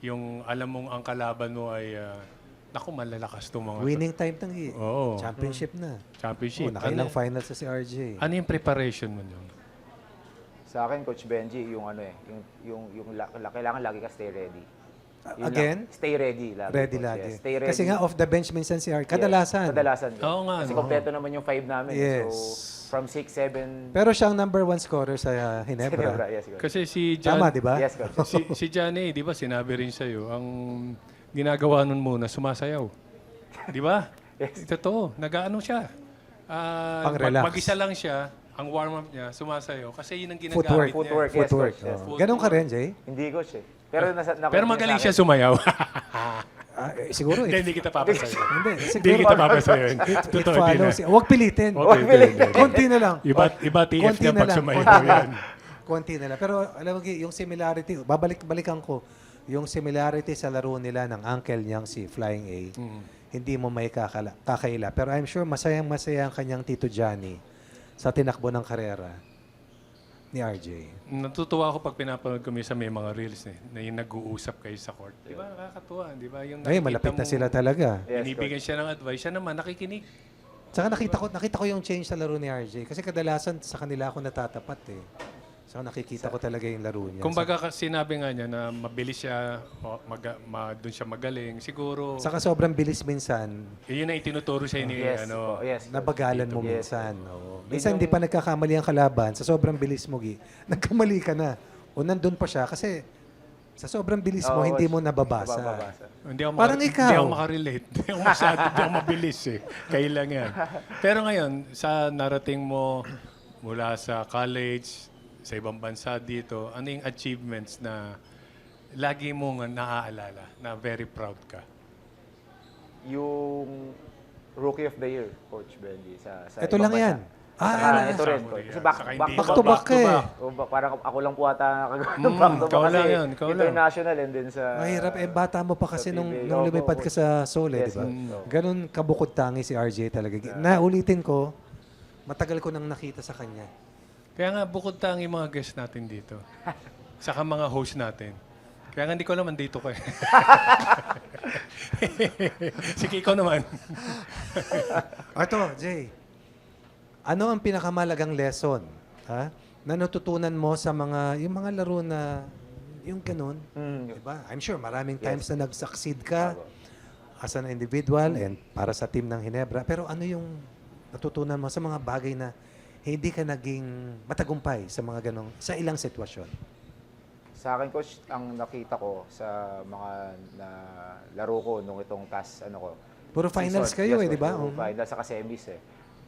Yung alam mong ang kalaban mo ay, naku, malalakas itong mga Winning time nang Oo. championship na. championship. Nakailang finals sa si RJ. Ano yung preparation mo nun? Sa akin, Coach Benji, kailangan lagi ka stay ready. Yun Again? lang, stay ready lagi. Ready Coach. lagi. Yes, stay ready. Kasi nga off the bench minsan si RJ. Yes, Kadalasan. Kadalasan. Oo nga, Kasi no? kompleto naman yung 5 namin. Yes. So, from 6, 7, Pero siyang number 1 scorer sa Ginebra. Hinebra. Yes, Coach. Kasi si John, Tama, di ba? Yes, Coach. si Johnny, di ba, sinabi rin sa'yo, ang ginagawa nun muna, sumasayaw. Di ba? Yes. Totoo, nag-ano siya. Pang-relax. Mag-isa lang siya, ang warm-up niya, sumasayaw. Kasi yun ang ginagamit Footwork. niya. Footwork, yes, Footwork. Coach. Yes. Oh. Ganun ka rin, Jay? Hindi, Coach eh. Pero, Pero magaling siya sumayaw. Siguro Hindi kita papasayo. Hindi, Hindi siguro. kita papasayo. It Totoo, hindi na. follows. Huwag pilitin. Okay, hindi. Konti na lang. Iba TF Konti niya na pag lang. sumayaw Konti na yan. lang. Konti na lang. Pero alam mo, yung similarity, balikan ko, yung similarity sa laro nila ng uncle niyang si Flying A, hindi mo may kakaila. Pero I'm sure masayang-masaya ang kanyang Tito Johnny sa tinakbo ng karera ni RJ. Natutuwa ako pag pinapanood ko minsan may mga reels na yung nag-uusap kayo sa court. Di ba? Nakakatuwa. Di ba? Yung Ay, nakikita malapit na mo, sila talaga. Yes, Binibigyan siya ng advice. Siya naman, nakikinig. Saka nakita ko yung change sa laro ni RJ. Kasi kadalasan sa kanila ako natatapat eh. Saka nakikita ko talaga yung laro niya. Kumbaga sinabi nga niya na mabilis siya, doon siya magaling. Siguro, Saka sobrang bilis minsan. yun na itinuturo siya ni, Yes, ano, yes. Nabagalan mo Yes. minsan. Oo. Minsan hindi pa nagkakamali ang kalaban. Sa sobrang bilis mo, nagkamali ka na. O nandun pa siya kasi sa sobrang bilis mo, Oo, hindi mo Mababasa. nababasa. Hindi ako Parang ikaw. Hindi ako makarelate. Hindi ako masyado, hindi ako mabilis eh. Kailan yan. Pero ngayon, sa narating mo mula sa college, sa ibang bansa dito, ano yung achievements na lagi mong naaalala, na very proud ka? yung Rookie of the Year, Coach Benji, sa Ito ibang lang yan. bansa. Ah, Saka ito rin. Saka Kasi hindi back to back ka eh. Parang ako lang po ata nakagawa ng back to back ikaw kasi lang yun, ikaw lang. international and then sa... Mahirap. Bata mo pa kasi sa nung PBA. lumipad ka sa Seoul, Yes, di ba? Coach. Ganun kabukod tangi si RJ talaga. Naulitin ko, matagal ko nang nakita sa kanya. Kaya nga, bukod tangi mga guest natin dito. Saka mga host natin. Kaya nga hindi ko naman dito ka. Sige, ikaw naman. Ito, Jay. Ano ang pinakamalagang lesson na natutunan mo sa yung mga laro na yung ganun? Diba? I'm sure maraming times na nag-succeed ka as an individual and para sa team ng Ginebra. Pero ano yung natutunan mo sa mga bagay na hindi ka naging matagumpay sa mga ganong, sa ilang sitwasyon? Sa akin, Coach, ang nakita ko sa mga na laro ko nung itong ano ko. Puro finals kayo Yes, di ba? Puro finals sa semis eh.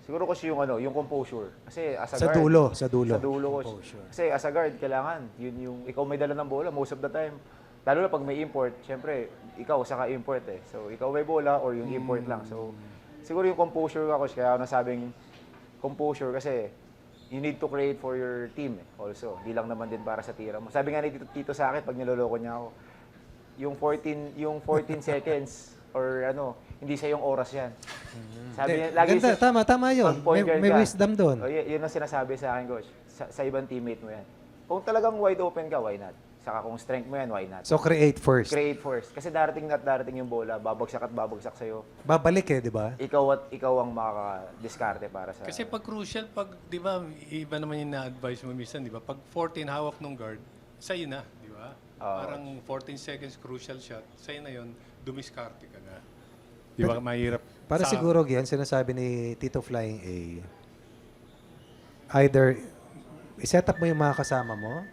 Siguro kasi yung composure. Kasi as a Sa guard. dulo, sa dulo. Sa dulo, Coach. Composure. Kasi as a guard, kailangan, yun yung, ikaw may dala ng bola most of the time. Lalo na pag may import, syempre, ikaw saka import eh. So, ikaw may bola or yung import lang. So, siguro yung composure ka, Coach, kaya ako nasabing composure kasi you need to create for your team also. Di lang naman din para sa tira mo. Sabi nga ni Tito sa akin, pag niloloko niya ako, yung 14 seconds or hindi sa yung oras yan. Sabi niya, lagi Ganda, tama yun. pag point guard May ka, wisdom doon. yun ang sinasabi sa akin, Coach. Sa ibang teammate mo yan. Kung talagang wide open ka, why not? Saka kung strength mo yan, why not? So create first. Create first. Kasi darating at darating yung bola, babagsak at babagsak sa'yo. Babalik di ba? Ikaw ang makaka-diskarte para sa... Kasi pag crucial, di ba, iba naman yung na-advise mo minsan, di ba? Pag 14 hawak ng guard, sa'yo na, di ba? Parang 14 seconds crucial shot, sa'yo na yun, dumiskarte ka na. Di ba, mahirap. Para siguro, Gian, sinasabi ni Tito Flying A, either iset up mo yung mga kasama mo,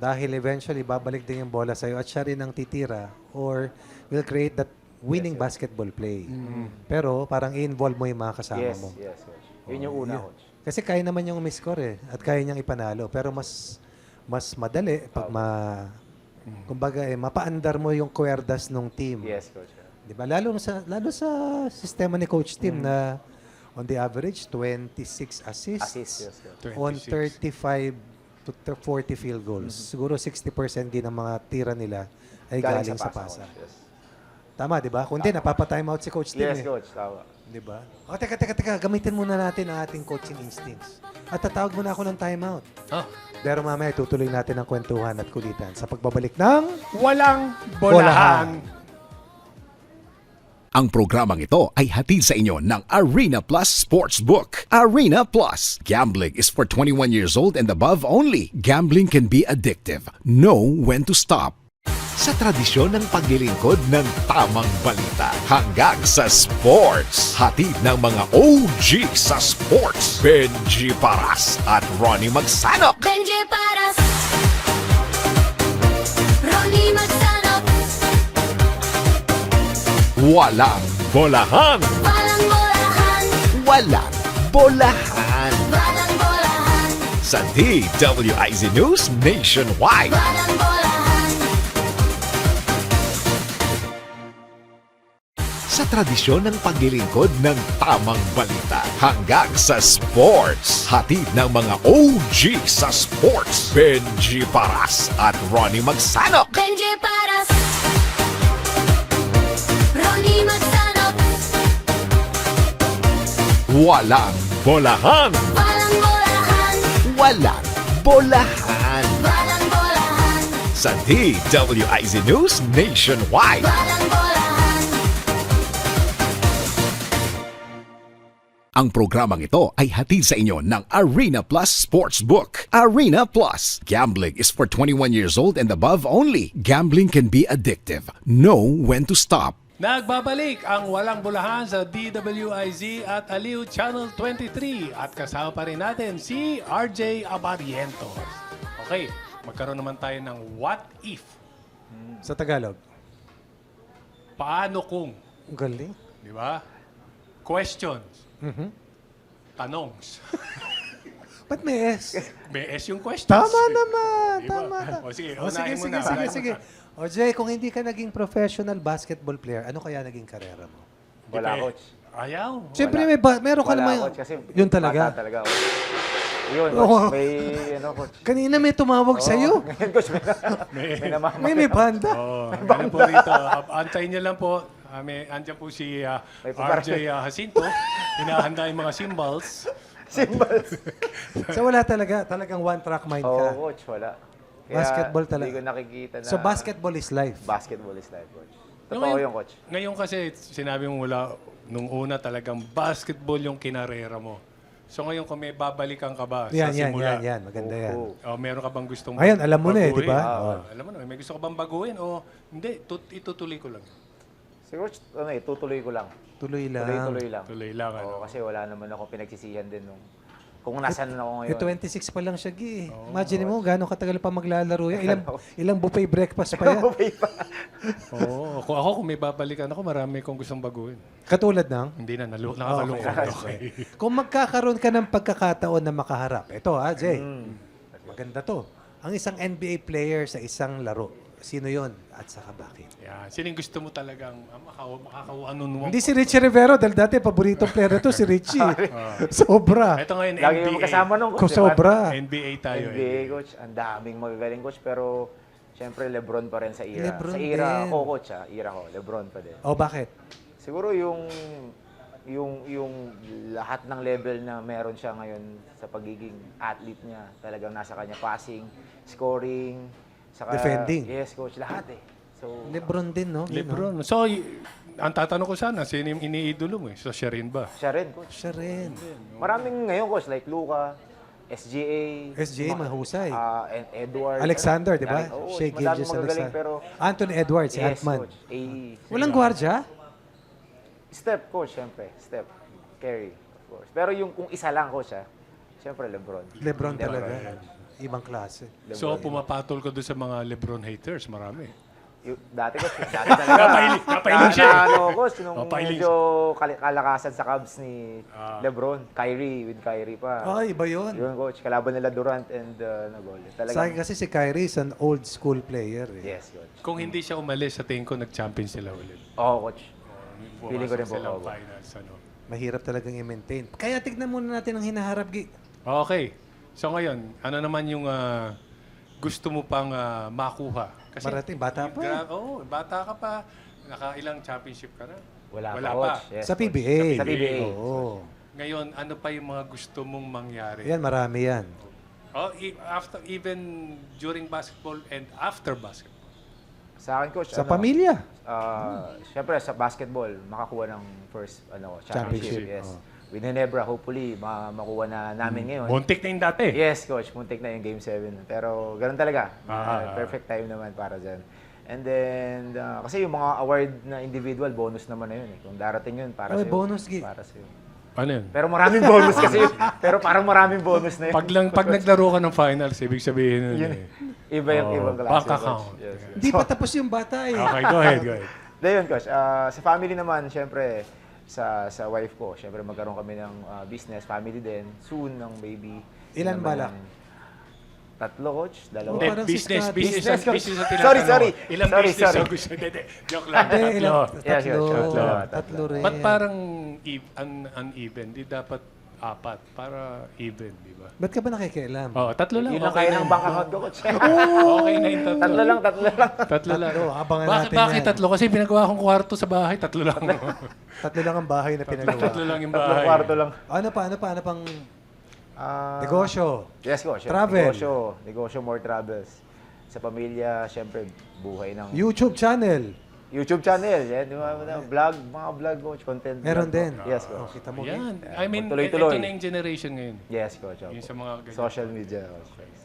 dahil eventually babalik din yung bola sa'yo at siya rin ang titira, or will create that winning basketball play. Pero parang i-involve mo yung mga kasama Yes, mo. yes, Coach. Yun yung una, Coach. Kasi kaya naman yung miscore at kaya niyang ipanalo. Pero mas madali pag kumbaga mapaandar mo yung kwerdas ng team. Yes, Coach. Di ba? Lalo sa sistema ni Coach Tim na on the average 26 assists, Assist, yes, Coach. on 26. 35 to 40 field goals. Siguro 60% din ng mga tira nila ay galing sa pasa. Coach. Yes, Tama, di ba? Kundi napapa-time out si Coach Tim. yes, Coach. Tama. Di ba? O, teka. Gamitin muna natin ang ating coaching instincts. At tatawag muna ako ng timeout. Oh, Pero mamaya tutuloy natin ang kwentuhan at kulitan sa pagbabalik ng walang bolahan. Ang programang ito ay hatid sa inyo ng Arena Plus Sportsbook. Arena Plus. Gambling is for 21 years old and above only. Gambling can be addictive. Know when to stop. Sa tradisyon ng paglilingkod ng tamang balita hanggang sa sports. Hatid ng mga OG sa sports. Benji Paras at Ronnie Magsanok. Benji Paras, Ronnie Magsanok, Walang bolahan. walang bolahan, Walang bolahan. walang bolahan, Sa DWIZ News Nationwide. walang bolahan. Sa tradisyon ng paglilingkod ng tamang balita hanggang sa sports. Hatid ng mga OG sa sports. Benji Paras at Ronnie Magsanok. Benji Paras, Ronnie Magsanok, Walang bolahan. walang bolahan, Walang bolahan. walang bolahan, Sa DWIZ News Nationwide. walang bolahan. Ang programang ito ay hatid sa inyo ng Arena Plus Sportsbook. Arena Plus. Gambling is for 21 years old and above only. Gambling can be addictive. Know when to stop. Nagbabalik ang walang bulahan sa DWIZ at Aliw Channel 23 at kasama pa rin natin si RJ Abarientos. Okay, magkaroon naman tayo ng what if. Sa Tagalog. Paano kung, Ang galing. di ba? Questions. Tanongs. Ba't may S? May S yung questions. Tama naman. Di ba? Tama. O sige, O, unahin mo na. sige. O Jay, kung hindi ka naging professional basketball player, ano kaya naging karera mo? Wala, Dipe- coach. Ayaw. Siyempre, Wala. meron ka Wala, naman. coach, kasi Yun bata talaga. talaga, coach. Yun, Oo. coach. May, coach. Kanina may tumawag sa'yo. Ngayon, coach, may namamagay. May banda. Oh, ano po rito. Antayin niyo lang po. Andyan po si May RJ Jacinto. Hinahanda yung mga symbols. Symbols. So wala talaga. Talagang one-track mind Oo, ka. coach, wala. Basketball talaga. Hindi ko nakikita na... So basketball is life. Basketball is life, coach. No, Totoo yun, coach. Ngayon kasi sinabi mo wala, nung una talagang basketball yung kinarera mo. So ngayon kung may babalikan ka ba sa simula? Yan. Maganda yan. Oo. Meron ka bang gustong Ayan, alam mo na eh, di baguhin? ba? Alam mo na, may gusto ka bang baguhin o hindi, itutuloy ko lang. Siguro, tutuloy ko lang. Tuloy lang. Tuloy-tuloy lang. Tuloy lang, ano. Oo, kasi wala naman ako pinagsisihan din nung... Kung nasan ako Eh, ngayon. 26 pa lang siya, Gi. Imagine mo, gano'ng katagal pa maglalaro yan. Ilang buffet breakfast pa yan. Oo, kung may babalikan ako, marami kong gustong baguhin. Katulad ng, Hindi na, nakakalungkot. Okay. kung magkakaroon ka ng pagkakataon na makaharap. Ito ha, Jay. Maganda to. Ang isang NBA player sa isang laro. Sino yon at saka bakit? Yan. Sino yung gusto mo talagang makakawanon mo? Hindi si Richie Rivero dahil dati paboritong player na to si Richie. Sobra. Ito ngayon, Lagi NBA. yung kasama nung Kung coach. diba? sobra. NBA tayo. NBA, coach. Ang daming magagaling, coach. Pero, syempre, Lebron pa rin sa era. Lebron sa era din. ko, coach, era ko. Lebron pa din. O bakit? Siguro yung lahat ng level na meron siya ngayon sa pagiging athlete niya, talagang nasa kanya passing, scoring, saka Defending. Yes, coach, lahat eh. So, Lebron din, no? Yun, no? Lebron. So, ang tatanong ko sana, sino yung iniidolo mo? So, siya rin ba? siya rin, coach. Siya rin. Maraming ngayon, coach, like Luka, SGA, SGA, mahusay. and Edward. Alexander, di ba? Oo, Shea madaming Gilgeous magagaling, Alexander. pero Anthony Edwards, si yes, Ant-Man. coach. AE. Walang gwardya? Step, coach, syempre. Step. Curry, of course. Pero yung kung isa lang, coach, syempre Lebron. Lebron talaga. Ibang klase. So, pumapatol ko doon sa mga Lebron haters. Marami. Dati, coach. Dati talaga. Napailing siya. Ano, coach, nung Napailing medyo kalakasan sa Cubs ni Lebron. With Kyrie pa. Ay, iba yun. Yun, coach. Kalaban nila Durant and Nagol. Sa akin Talaga. kasi si Kyrie is an old school player. Eh. Yes, coach. Kung hindi siya umalis, sa tingin ko, nag-champion sila ulit. Oo, coach. Feeling ko rin po, Silang oo. finals, ano. Mahirap talagang i-maintain. Kaya tignan muna natin ang hinaharap, Gi. Okay. So ngayon, ano naman yung gusto mo pang makuha? Marating, bata pa. Oo, bata ka pa. Nakailang championship ka na? Wala pa, pa. coach. Yes, Sa coach. PBA. Sa PBA. Oo. Ngayon, ano pa yung mga gusto mong mangyari? Yan, marami yan. Oh, even during basketball and after basketball. Sa akin, coach. Sa pamilya. Siyempre, sa basketball, makakuha ng first championship. Championship, Yes. oo. With Ginebra, hopefully, makuha na namin ngayon. Muntik na yung dati. Yes, coach. Muntik na yung Game 7. Pero ganun talaga. Ah. Perfect time naman para dyan. And then, kasi yung mga award na individual, bonus naman na yun. Kung darating yun, para Ay, sa'yo. bonus, Gi. Para sa'yo. Ano yun? Pero maraming bonus kasi. Pero parang maraming bonus na yun. Pag naglaro ka ng finals, ibig sabihin nun Yun, eh. Iba yung ibang klase. Bank coach. account. Yes, yes. Hindi pa tapos yung bata eh. Okay, go ahead, go ahead. Dahil coach, sa family naman, syempre, sa wife ko, syempre magkaroon kami ng business, family din, soon ng baby. Ilan Naman balak? ng Tatlo, coach? Dalawa. Hindi, parang si business, Scott. business, Business, coach. business ang Sorry, tinatanong. sorry. Ilang Sorry, business sorry. ang gusto? Hindi, joke lang. Hindi, ilang, Tatlo. Yes, yes, tatlo. tatlo. Tatlo rin. Ba't parang uneven? Di dapat apat para even, di ba? Ba't ka ba nakikialam? Oh, tatlo lang. Yun lang Okay kaya na ng yun. bank account ko, coach. Okay na yung tatlo. Tatlo lang. Tatlo lang. Tatlo, abangan natin Bakit yan. tatlo? Kasi pinagawa kong kwarto sa bahay, tatlo lang. Tatlo lang ang bahay na pinagawa. tatlo lang yung Tatlong bahay. kwarto lang. Ano pang Ah, negosyo? Yes, coach. Travel. Negosyo, more travels. Sa pamilya, syempre, buhay ng YouTube channel. YouTube channel. Yan, di ba? Mga vlog, coach. Content. Meron vlog, din. coach. Yes, Oh, coach. kita mo. Gi. Yan. I mean, Tuloy-tuloy. ito na yung generation ngayon. Yes, coach. Yung sa mga ganyan. Social media, coach.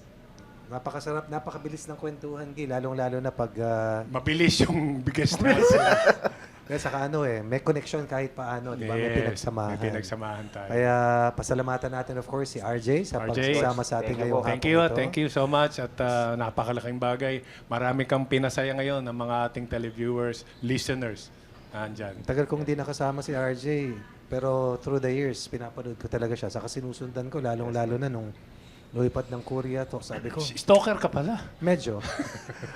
Napakasarap, napakabilis ng kwentuhan, Gi. Lalong-lalo na pag... Mabilis yung biggest na. Kaya saka may connection kahit paano, di ba? May pinagsamahan. May pinagsamahan tayo. Kaya pasalamatan natin, of course, si RJ sa RJ, pagsama sa atin thank you ngayong po. hapon Thank you so much at napakalaking bagay. Marami kang pinasaya ngayon ng mga ating televiewers, listeners. Andyan. Tagal kong hindi nakasama si RJ. Pero through the years, pinapanood ko talaga siya. Saka sinusundan ko, lalong-lalo na nung lumipat ng Korea. Sabi ko, Stalker ka pala. medyo.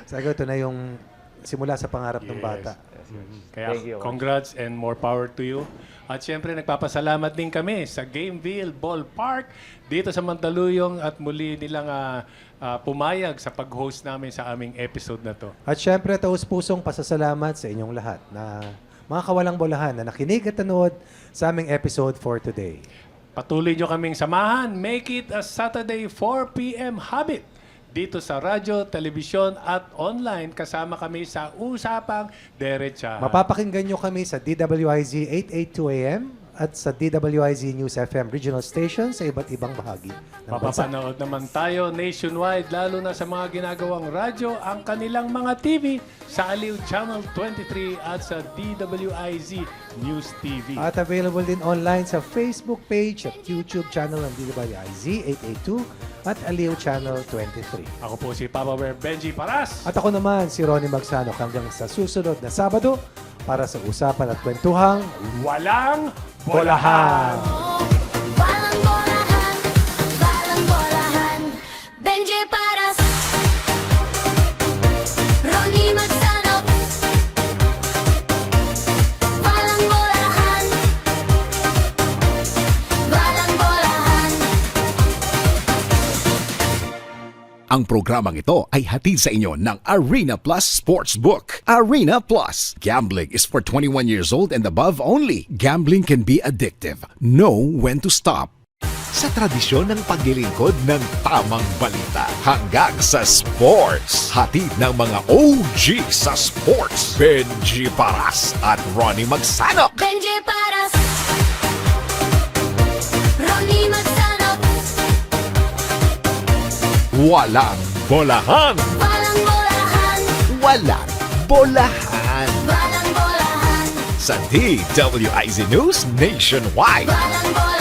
Sabi ko, ito na yung simula sa pangarap ng Yes. bata. Yes, Kaya Thank you, Coach. congrats and more power to you. At syempre, nagpapasalamat din kami sa Gameville Ballpark dito sa Mandaluyong at muli nilang pumayag sa pag-host namin sa aming episode na to. At syempre, taus-pusong pasasalamat sa inyong lahat na mga kawalang bolahan na nakinig at nanood sa aming episode for today. Patuloy nyo kaming samahan. Make it a Saturday 4 p.m. habit dito sa radyo, telebisyon at online kasama kami sa Usapang Derecha. Mapapakinggan nyo kami sa DWIZ 882 AM at sa DWIZ News FM regional station sa iba't ibang bahagi ng bansa. Mapapanood naman tayo nationwide, lalo na sa mga ginagawang radyo, ang kanilang mga TV sa Aliw Channel 23 at sa DWIZ News TV. At available din online sa Facebook page at YouTube channel ng DWIZ 882 at Aliw Channel 23. Ako po si Papa Bear Benji Paras. At ako naman si Ronnie Magsano hanggang sa susunod na Sabado para sa Usapan at Kwentuhang Walang Bolahan! Walang bolahan, walang bolahan. Benji Paras, Ronnie Magsanop. Walang bolahan, walang bolahan. Ang programang ito ay hatid sa inyo ng Arena Plus Sportsbook. Arena Plus. Gambling is for 21 years old and above only. Gambling can be addictive. Know when to stop. Sa tradisyon ng paglilingkod ng tamang balita hanggang sa sports. Hatid ng mga OG sa sports. Benji Paras at Ronnie Magsanok. Benji Paras, Ronnie Magsanop. Walang bolahan. Walang bolahan, Walang bolahan. walang bolahan. Sa DWIZ News Nationwide. Walang bolahan.